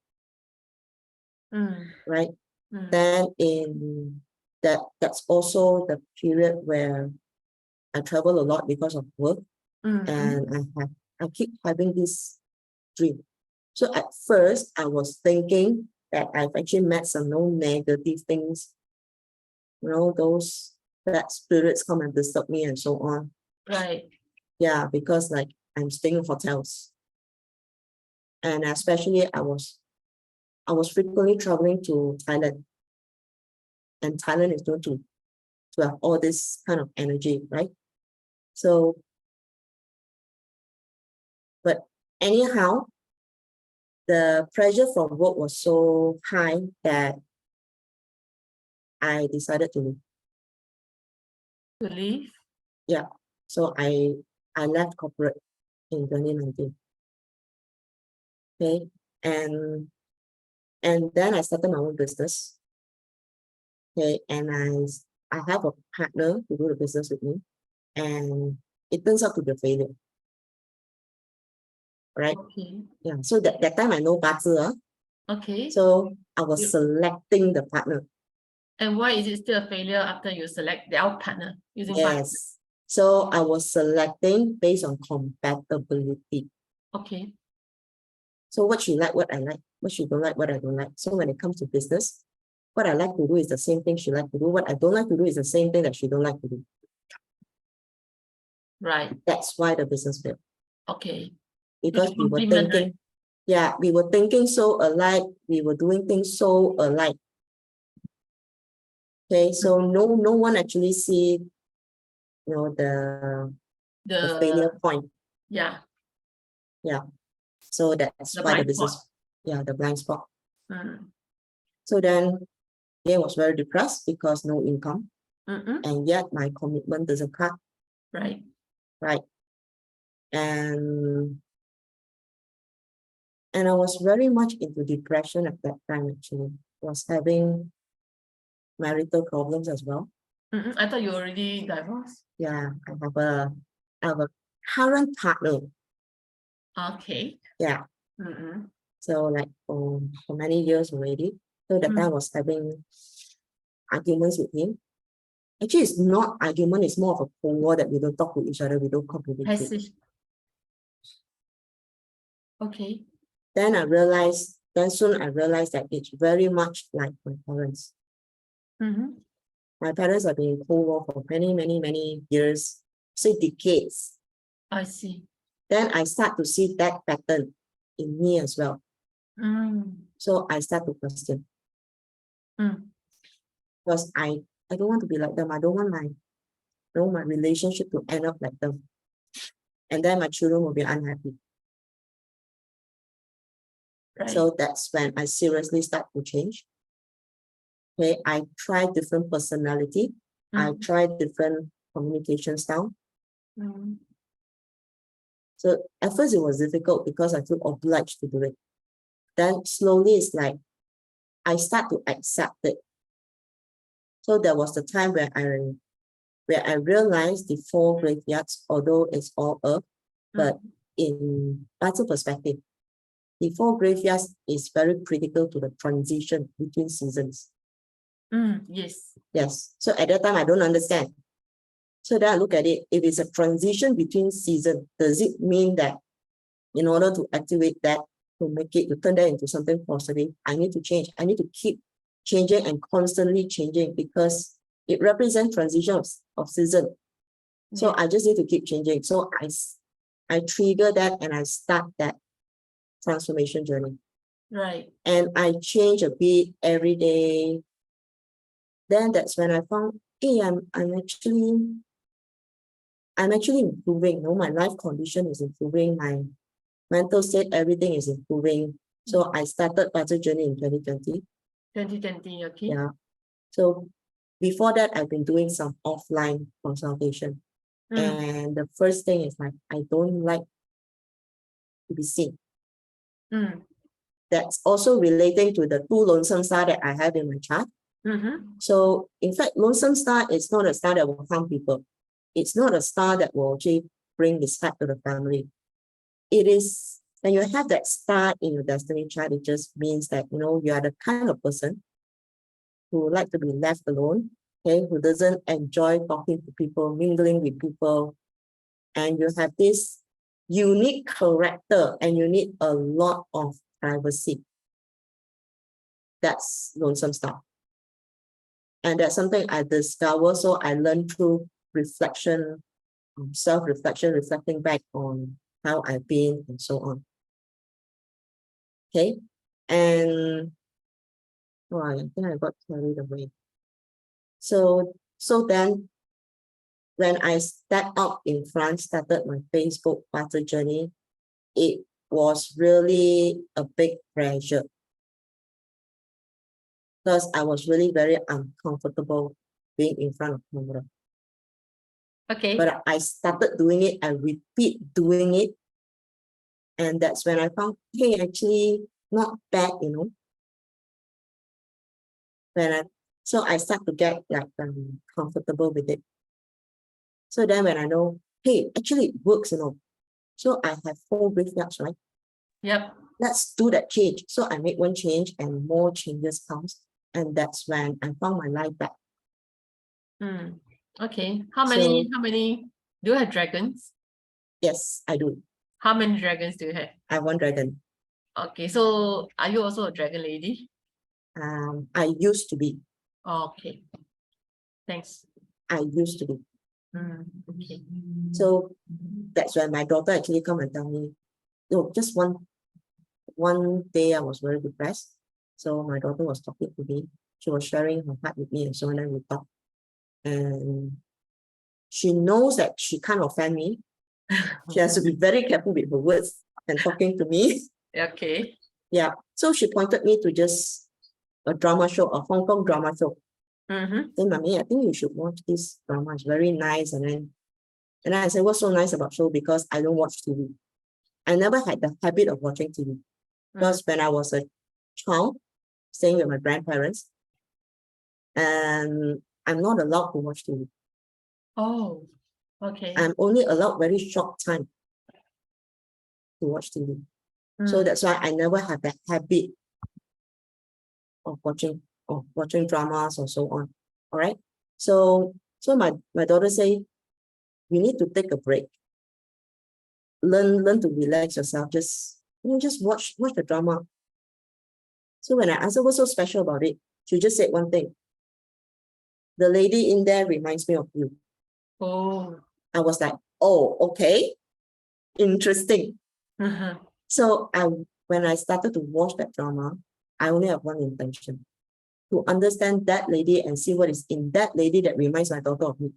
Right? Then that's also the period where I travel a lot because of work, and I keep having this dream. So at first I was thinking that I've actually met some negative things, those bad spirits come and disturb me and so on. Right. Yeah, because like I'm staying in hotels, and especially I was frequently traveling to Thailand, and Thailand is known to have all this kind of energy, right? So, but anyhow, the pressure from work was so high that I decided to leave. To leave? Yeah. So I left corporate in 2019. Okay. And then I started my own business. Okay. And I have a partner to do the business with me. And it turns out to be a failure. Right? Okay. Yeah. So that time I know Bazi. Okay. So I was selecting the partner. And why is it still a failure after you select our partner using Yes. So I was selecting based on compatibility. Okay. So what she like, what I like, what she don't like, what I don't like. So when it comes to business, what I like to do is the same thing she like to do. What I don't like to do is the same thing that she don't like to do. Right. That's why the business failed. Okay. Because we were thinking, yeah, we were thinking so alike. We were doing things so alike. Okay, so no one actually see, the failure point. Yeah. So that's The why the blind business, spot. the blind spot. Mm. So then I was very depressed because no income, Mm-mm. and yet my commitment doesn't cut, Right. right? And I was very much into depression at that time, actually. Was having marital problems as well. Mm-mm. I thought you already divorced. Yeah, I have a current partner. Okay. Yeah. Mm-mm. So like for many years already. So that I was having arguments with him. Actually, it's not argument, it's more of a cold war that we don't talk to each other, we don't I communicate. see. Okay. Then soon I realized that it's very much like my parents. Mm-hmm. My parents have been in Cold War for many, many, many years, say decades. I see. Then I start to see that pattern in me as well. So I start to question. Because I don't want to be like them. I don't want my relationship to end up like them. And then my children will be unhappy. Right. So that's when I seriously start to change. Okay, I try different personality. I try different communication style. So at first it was difficult because I feel obliged to do it. Then slowly it's like I start to accept it. So there was the time where I realized the 4 graveyards, although it's all earth, but in Bazi perspective, the 4 graveyards is very critical to the transition between seasons. Yes. Yes. So at that time, I don't understand. So then I look at it, if it's a transition between seasons, does it mean that in order to activate that, to turn that into something positive, I need to change. I need to keep changing and constantly changing because it represents transition of season. So I just need to keep changing. So I trigger that and I start that transformation journey. Right. And I change a bit every day. Then that's when I found, hey, I'm actually improving. My life condition is improving, my mental state, everything is improving. So I started Bazi Journey in 2020. 2020, okay. Yeah. So before that, I've been doing some offline consultation. And the first thing is like, I don't like to be seen. That's also relating to the 2 lonesome star that I have in my chart. So in fact, lonesome star is not a star that will harm people. It's not a star that will actually bring respect to the family. It is, when you have that star in your destiny chart, it just means that, you are the kind of person who like to be left alone, okay, who doesn't enjoy talking to people, mingling with people, and you have this unique character and you need a lot of privacy. That's lonesome star. And that's something I discovered. So I learned through reflection, self-reflection, reflecting back on how I've been and so on. Okay. And I think I got carried away. So then when I stepped up in front, started my Facebook Bazi Journey, it was really a big pressure. Because I was really very uncomfortable being in front of camera. Okay. But I started doing it, I repeat doing it. And that's when I found, hey, actually not bad, So I start to get like comfortable with it. So then when I know, hey, actually it works, So I have 4 graveyards, right? Yep. Let's do that change. So I make one change and more changes comes. And that's when I found my life back. Okay. How many do you have dragons? Yes, I do. How many dragons do you have? I have 1 dragon. Okay, so are you also a dragon lady? I used to be. Okay. Thanks. I used to be. Okay. So that's when my daughter actually come and tell me, just one day I was very depressed. So my daughter was talking to me. She was sharing her heart with me and so on, and we talked. And she knows that she can't offend me, She has to be very careful with her words and talking to me. Okay. Yeah. So she pointed me to just a drama show, a Hong Kong drama show. Mm-hmm. Then, Mommy, I think you should watch this drama. It's very nice. And then I said, what's so nice about show? Because I don't watch TV. I never had the habit of watching TV. Because when I was a child, staying with my grandparents, and I'm not allowed to watch TV. Oh, okay. I'm only allowed very short time to watch TV. So that's why I never had that habit of watching dramas or so on. All right. So my daughter say, you need to take a break. Learn to relax yourself. Just watch the drama. So when I asked her what's so special about it, she just said one thing. The lady in there reminds me of you. Oh. I was like, oh, okay. Interesting. Uh-huh. So when I started to watch that drama, I only have one intention. To understand that lady and see what is in that lady that reminds my daughter of me.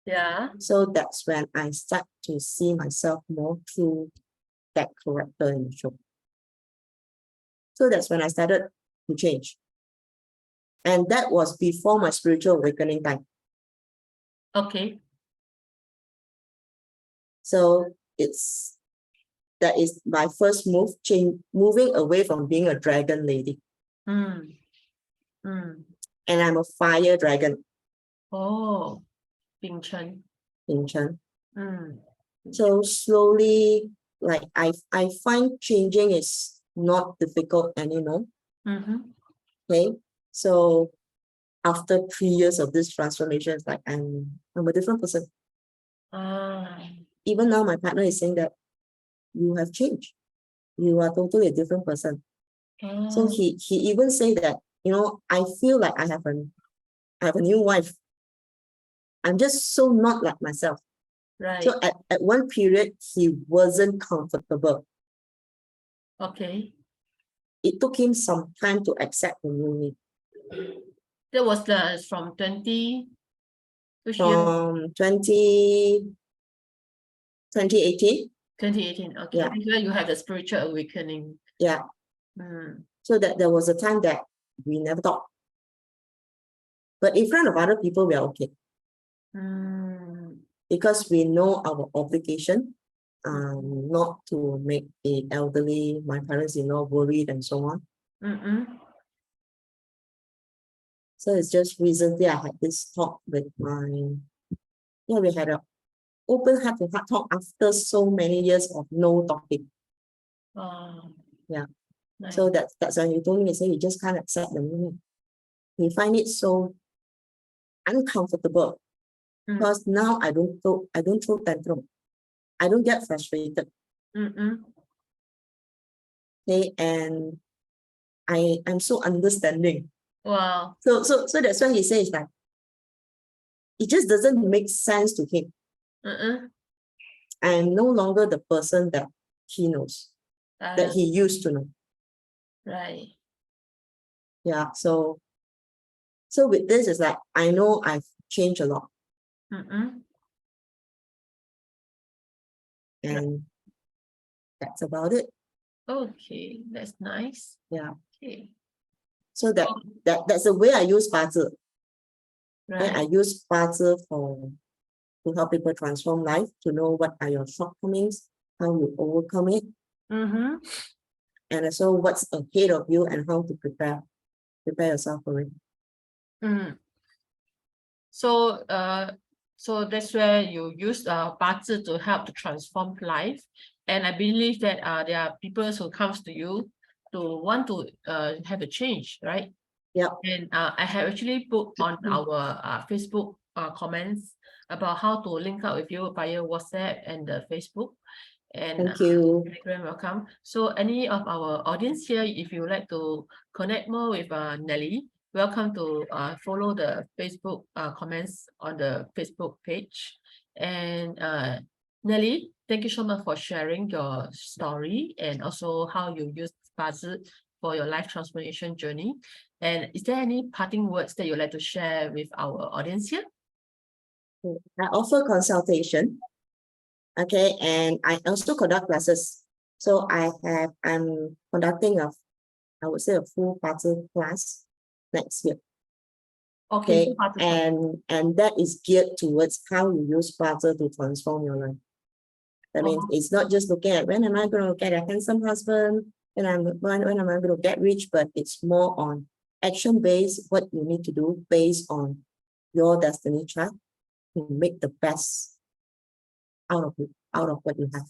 Yeah. So that's when I start to see myself more through that character in the show. So that's when I started to change. And that was before my spiritual awakening time. Okay. So that is my first move, moving away from being a dragon lady. And I'm a fire dragon. Oh, Bing Chen. In Chen. So slowly, like I find changing is not difficult anymore. Okay. So after 3 years of this transformation, it's like I'm a different person. Even now, my partner is saying that you have changed. You are totally a different person. So he even say that, I feel like I have a new wife. I'm just so not like myself. Right. So at one period, he wasn't comfortable. Okay. It took him some time to accept the new me. That was from 20, which year? From 2018. 2018. Okay. Yeah. This is where you have the spiritual awakening. Yeah. So that there was a time that we never talked. But in front of other people, we are okay. Because we know our obligation, not to make the elderly, my parents-in-law, worried and so on. So it's just recently I had this talk with we had an open heart-to-heart talk after so many years of no talking. Yeah. Nice. So that's when he told me, he said, you just can't accept the meaning. He find it so uncomfortable because now I don't throw tantrum. I don't get frustrated. Okay, and I'm so understanding. Wow. So that's why he says that it just doesn't make sense to him. I'm no longer the person that he knows, that he used to know. Right. Yeah. So with this, it's like I know I've changed a lot. And that's about it. Okay, that's nice. Yeah. Okay. So that's the way I use Bazi. Right. I use Bazi to help people transform life, to know what are your shortcomings, how you overcome it, and also what's ahead of you and how to prepare yourself for it. So so that's where you use Bazi to help to transform life. And I believe that there are people who comes to you to want to have a change, right? Yeah. And I have actually put on our Facebook comments about how to link up with you via WhatsApp and the Facebook. And Thank you. Telegram, welcome. So any of our audience here, if you would like to connect more with Nellie, welcome to follow the Facebook comments on the Facebook page. And Nellie, thank you so much for sharing your story and also how you use Bazi for your life transformation journey. And is there any parting words that you'd like to share with our audience here? I offer consultation. Okay, and I also conduct classes. So I'm conducting I would say a full Bazi class next year. Okay, Okay, and that is geared towards how you use Bazi to transform your life. That means it's not just looking at when am I going to get a handsome husband, when am I going to get rich, but it's more on action-based, what you need to do based on your destiny chart to make the best out of it, out of what you have.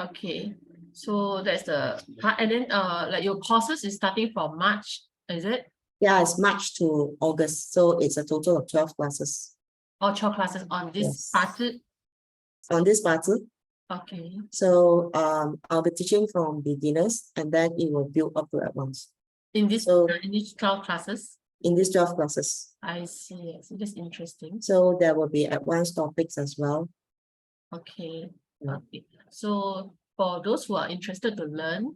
Okay, so that's the part. And then like your courses is starting from March, is it? Yeah, it's March to August, so it's a total of 12 classes. Or 12 classes on this part? On this Bazi. Okay. So I'll be teaching from beginners and then it will build up to advanced. In these 12 classes? In these 12 classes. I see. So that's interesting. So there will be advanced topics as well. Okay. Yeah. Okay. So for those who are interested to learn,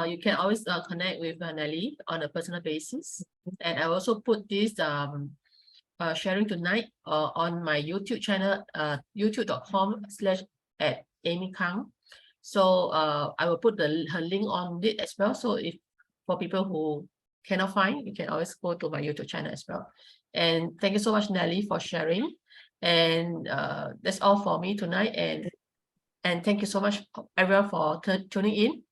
you can always connect with Nellie on a personal basis. And I also put this sharing tonight on my YouTube channel, youtube.com/@Amy Kang. So I will put her link on it as well. So if for people who cannot find, you can always go to my YouTube channel as well. And thank you so much, Nellie, for sharing. And that's all for me tonight. And thank you so much, everyone, for tuning in.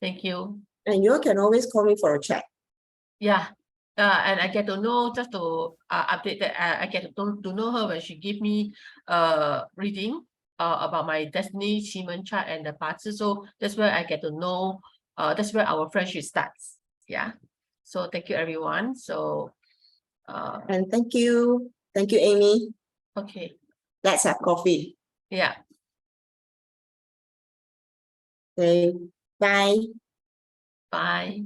Thank you. And you can always call me for a chat. Yeah. And I get to know, just to update that I get to know her when she give me reading about my destiny achievement chart and the Bazi. So that's where I get to know, that's where our friendship starts. Yeah. So thank you, everyone. So and thank you, Amy. Okay. Let's have coffee. Yeah. Okay, bye. Bye.